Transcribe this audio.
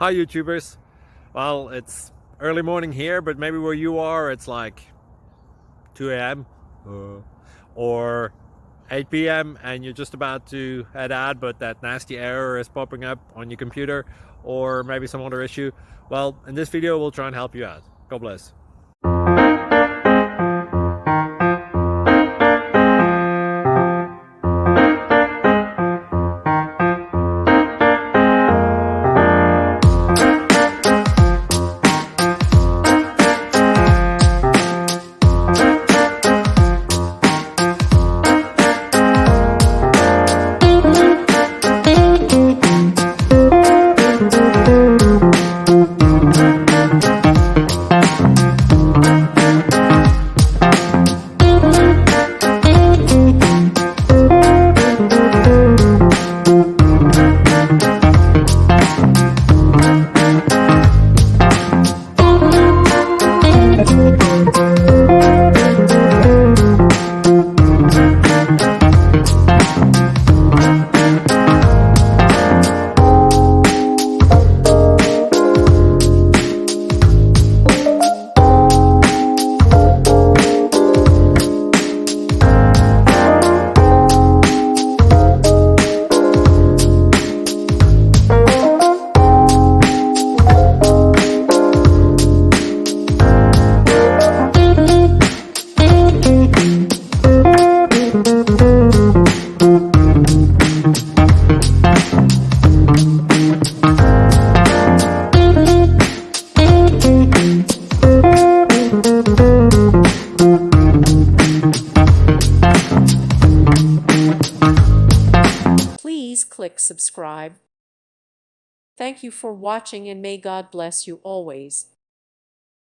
Hi YouTubers. Well, it's early morning here, but maybe where you are it's like 2 a.m. or 8 p.m. and you're just about to head out, but that nasty error is popping up on your computer, or maybe some other issue. Well, in this video we'll try and help you out. God bless. Please click subscribe. Thank you for watching and may God bless you always.